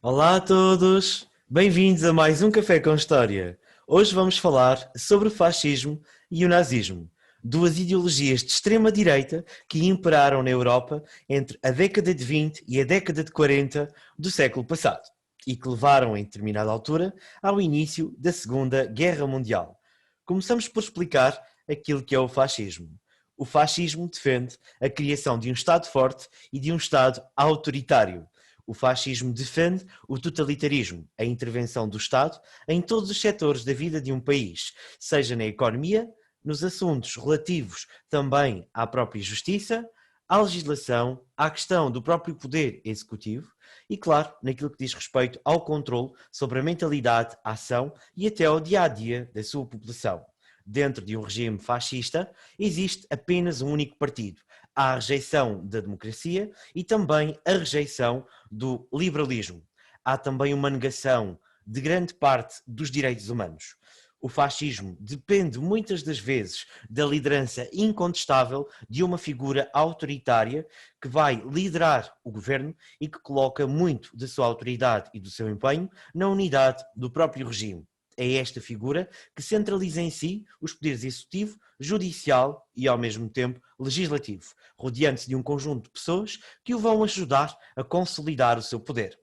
Olá a todos, bem-vindos a mais um Café com História. Hoje vamos falar sobre o fascismo e o nazismo, duas ideologias de extrema-direita que imperaram na Europa entre a década de 20 e a década de 40 do século passado e que levaram, em determinada altura, ao início da Segunda Guerra Mundial. Começamos por explicar aquilo que é o fascismo. O fascismo defende a criação de um Estado forte e de um Estado autoritário. O fascismo defende o totalitarismo, a intervenção do Estado em todos os setores da vida de um país, seja na economia, nos assuntos relativos também à própria justiça, à legislação, à questão do próprio poder executivo e, claro, naquilo que diz respeito ao controle sobre a mentalidade, a ação e até ao dia-a-dia da sua população. Dentro de um regime fascista, existe apenas um único partido. Há a rejeição da democracia e também a rejeição do liberalismo. Há também uma negação de grande parte dos direitos humanos. O fascismo depende muitas das vezes da liderança incontestável de uma figura autoritária que vai liderar o governo e que coloca muito da sua autoridade e do seu empenho na unidade do próprio regime. É esta figura que centraliza em si os poderes executivo, judicial e, ao mesmo tempo, legislativo, rodeando-se de um conjunto de pessoas que o vão ajudar a consolidar o seu poder.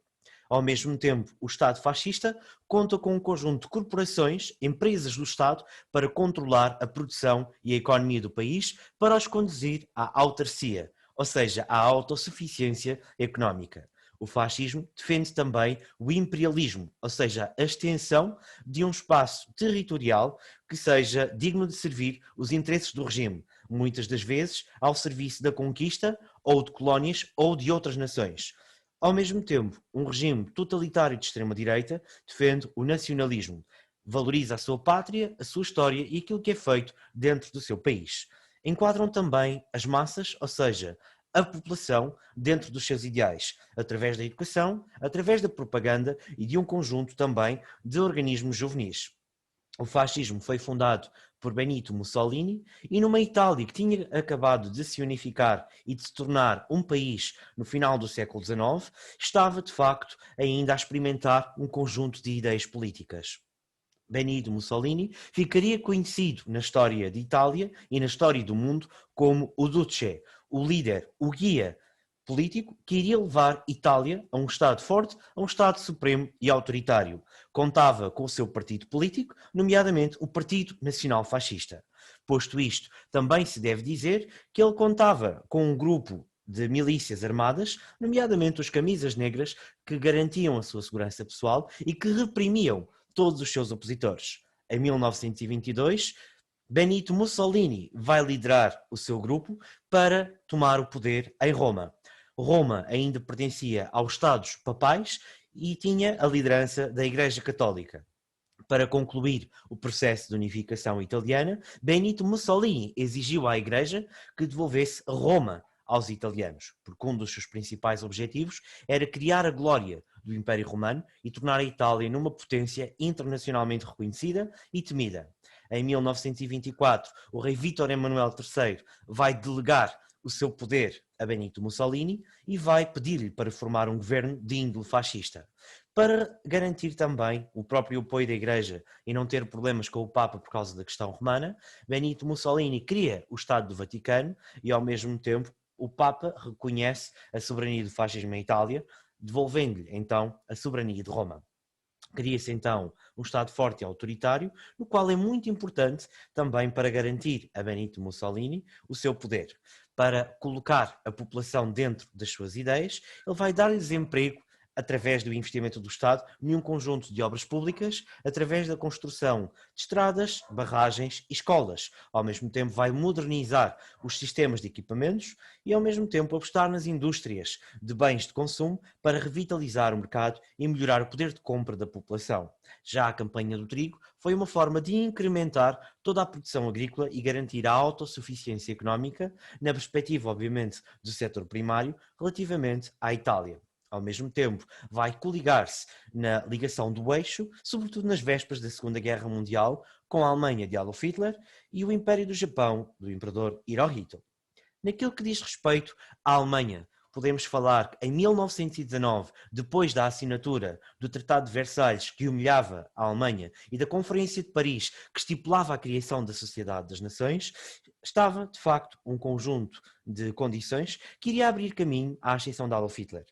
Ao mesmo tempo, o Estado fascista conta com um conjunto de corporações, empresas do Estado, para controlar a produção e a economia do país, para os conduzir à autarcia, ou seja, à autossuficiência económica. O fascismo defende também o imperialismo, ou seja, a extensão de um espaço territorial que seja digno de servir os interesses do regime, muitas das vezes ao serviço da conquista ou de colónias ou de outras nações. Ao mesmo tempo, um regime totalitário de extrema-direita defende o nacionalismo, valoriza a sua pátria, a sua história e aquilo que é feito dentro do seu país. Enquadram também as massas, ou seja, a população dentro dos seus ideais, através da educação, através da propaganda e de um conjunto também de organismos juvenis. O fascismo foi fundado por Benito Mussolini e numa Itália que tinha acabado de se unificar e de se tornar um país no final do século XIX, estava de facto ainda a experimentar um conjunto de ideias políticas. Benito Mussolini ficaria conhecido na história de Itália e na história do mundo como o Duce, o líder, o guia político que iria levar Itália a um Estado forte, a um Estado supremo e autoritário. Contava com o seu partido político, nomeadamente o Partido Nacional Fascista. Posto isto, também se deve dizer que ele contava com um grupo de milícias armadas, nomeadamente os camisas negras, que garantiam a sua segurança pessoal e que reprimiam todos os seus opositores. Em 1922, Benito Mussolini vai liderar o seu grupo para tomar o poder em Roma. Roma ainda pertencia aos Estados papais e tinha a liderança da Igreja Católica. Para concluir o processo de unificação italiana, Benito Mussolini exigiu à Igreja que devolvesse Roma aos italianos, porque um dos seus principais objetivos era criar a glória do Império Romano e tornar a Itália numa potência internacionalmente reconhecida e temida. Em 1924, o rei Vítor Emanuel III vai delegar o seu poder a Benito Mussolini e vai pedir-lhe para formar um governo de índole fascista. Para garantir também o próprio apoio da Igreja e não ter problemas com o Papa por causa da questão romana, Benito Mussolini cria o Estado do Vaticano e, ao mesmo tempo, o Papa reconhece a soberania do fascismo em Itália, devolvendo-lhe então a soberania de Roma. Cria-se então um Estado forte e autoritário, no qual é muito importante também para garantir a Benito Mussolini o seu poder. Para colocar a população dentro das suas ideias, ele vai dar-lhes emprego através do investimento do Estado num conjunto de obras públicas, através da construção de estradas, barragens e escolas. Ao mesmo tempo vai modernizar os sistemas de equipamentos e ao mesmo tempo apostar nas indústrias de bens de consumo para revitalizar o mercado e melhorar o poder de compra da população. Já a campanha do trigo foi uma forma de incrementar toda a produção agrícola e garantir a autossuficiência económica, na perspectiva, obviamente, do setor primário, relativamente à Itália. Ao mesmo tempo, vai coligar-se na ligação do eixo, sobretudo nas vésperas da Segunda Guerra Mundial, com a Alemanha de Adolf Hitler e o Império do Japão, do imperador Hirohito. Naquilo que diz respeito à Alemanha, podemos falar que em 1919, depois da assinatura do Tratado de Versalhes, que humilhava a Alemanha, e da Conferência de Paris, que estipulava a criação da Sociedade das Nações, estava, de facto, um conjunto de condições que iria abrir caminho à ascensão de Adolf Hitler.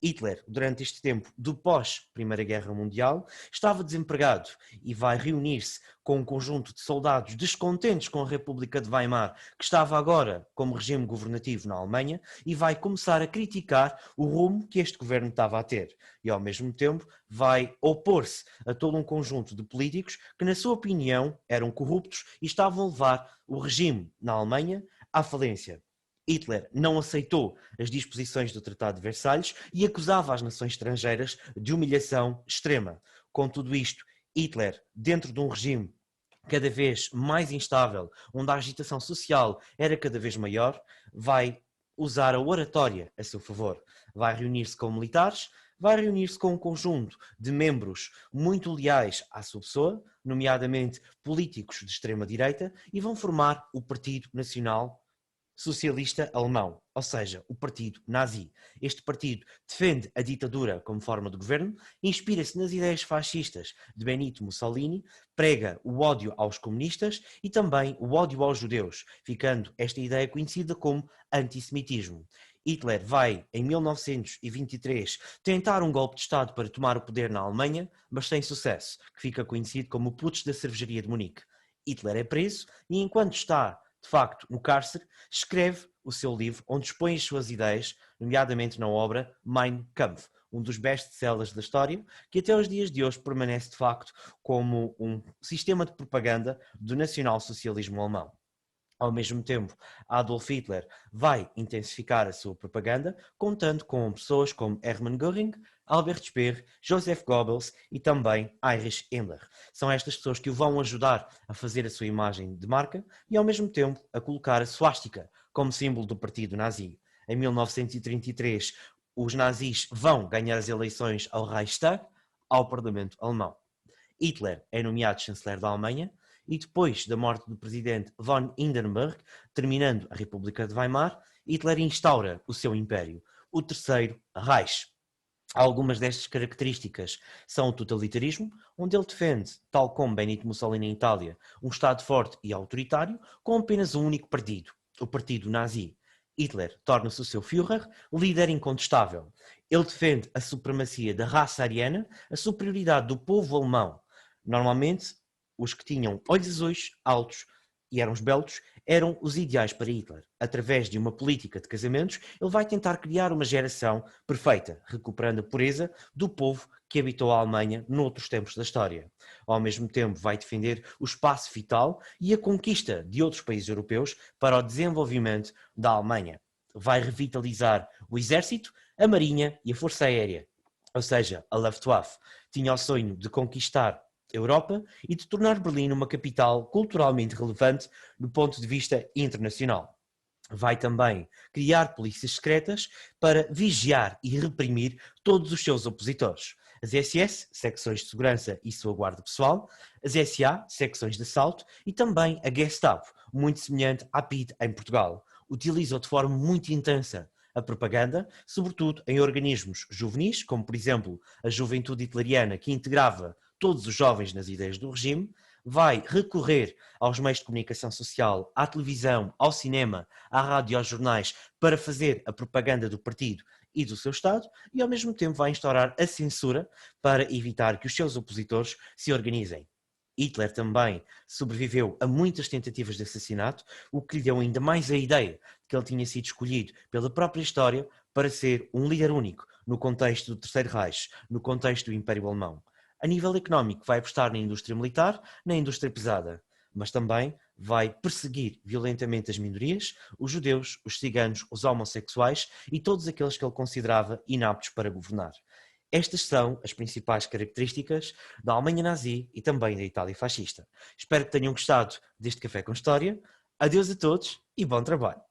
Hitler, durante este tempo do pós-Primeira Guerra Mundial, estava desempregado e vai reunir-se com um conjunto de soldados descontentes com a República de Weimar, que estava agora como regime governativo na Alemanha, e vai começar a criticar o rumo que este governo estava a ter. E, ao mesmo tempo, vai opor-se a todo um conjunto de políticos que, na sua opinião, eram corruptos e estavam a levar o regime na Alemanha à falência. Hitler não aceitou as disposições do Tratado de Versalhes e acusava as nações estrangeiras de humilhação extrema. Com tudo isto, Hitler, dentro de um regime cada vez mais instável, onde a agitação social era cada vez maior, vai usar a oratória a seu favor. Vai reunir-se com militares, vai reunir-se com um conjunto de membros muito leais à sua pessoa, nomeadamente políticos de extrema-direita, e vão formar o Partido Nacional Socialista Alemão, ou seja, o partido nazi. Este partido defende a ditadura como forma de governo, inspira-se nas ideias fascistas de Benito Mussolini, prega o ódio aos comunistas e também o ódio aos judeus, ficando esta ideia conhecida como antissemitismo. Hitler vai, em 1923, tentar um golpe de Estado para tomar o poder na Alemanha, mas sem sucesso, que fica conhecido como o Putsch da Cervejaria de Munique. Hitler é preso e, enquanto está de facto, no cárcere, escreve o seu livro onde expõe as suas ideias, nomeadamente na obra Mein Kampf, um dos best-sellers da história, que até os dias de hoje permanece de facto como um sistema de propaganda do nacionalsocialismo alemão. Ao mesmo tempo, Adolf Hitler vai intensificar a sua propaganda, contando com pessoas como Hermann Göring, Albert Speer, Joseph Goebbels e também Heinrich Himmler. São estas pessoas que o vão ajudar a fazer a sua imagem de marca e, ao mesmo tempo, a colocar a suástica como símbolo do partido nazi. Em 1933, os nazis vão ganhar as eleições ao Reichstag, ao Parlamento Alemão. Hitler é nomeado chanceler da Alemanha, e depois da morte do presidente von Hindenburg, terminando a República de Weimar, Hitler instaura o seu império, o Terceiro Reich. Algumas destas características são o totalitarismo, onde ele defende, tal como Benito Mussolini em Itália, um Estado forte e autoritário, com apenas um único partido, o Partido Nazi. Hitler torna-se o seu Führer, líder incontestável. Ele defende a supremacia da raça ariana, a superioridade do povo alemão. Normalmente, os que tinham olhos azuis, altos e eram esbeltos, eram os ideais para Hitler. Através de uma política de casamentos, ele vai tentar criar uma geração perfeita, recuperando a pureza do povo que habitou a Alemanha noutros tempos da história. Ao mesmo tempo, vai defender o espaço vital e a conquista de outros países europeus para o desenvolvimento da Alemanha. Vai revitalizar o exército, a marinha e a força aérea. Ou seja, a Luftwaffe tinha o sonho de conquistar Europa e de tornar Berlim uma capital culturalmente relevante do ponto de vista internacional. Vai também criar polícias secretas para vigiar e reprimir todos os seus opositores. As SS, secções de segurança e sua guarda pessoal, as SA, secções de assalto e também a Gestapo, muito semelhante à PID em Portugal. Utilizam de forma muito intensa a propaganda, sobretudo em organismos juvenis, como por exemplo a Juventude Hitleriana, que integrava todos os jovens nas ideias do regime, vai recorrer aos meios de comunicação social, à televisão, ao cinema, à rádio e aos jornais para fazer a propaganda do partido e do seu Estado e ao mesmo tempo vai instaurar a censura para evitar que os seus opositores se organizem. Hitler também sobreviveu a muitas tentativas de assassinato, o que lhe deu ainda mais a ideia de que ele tinha sido escolhido pela própria história para ser um líder único no contexto do Terceiro Reich, no contexto do Império Alemão. A nível económico, vai apostar na indústria militar, na indústria pesada, mas também vai perseguir violentamente as minorias, os judeus, os ciganos, os homossexuais e todos aqueles que ele considerava inaptos para governar. Estas são as principais características da Alemanha nazi e também da Itália fascista. Espero que tenham gostado deste Café com História. Adeus a todos e bom trabalho.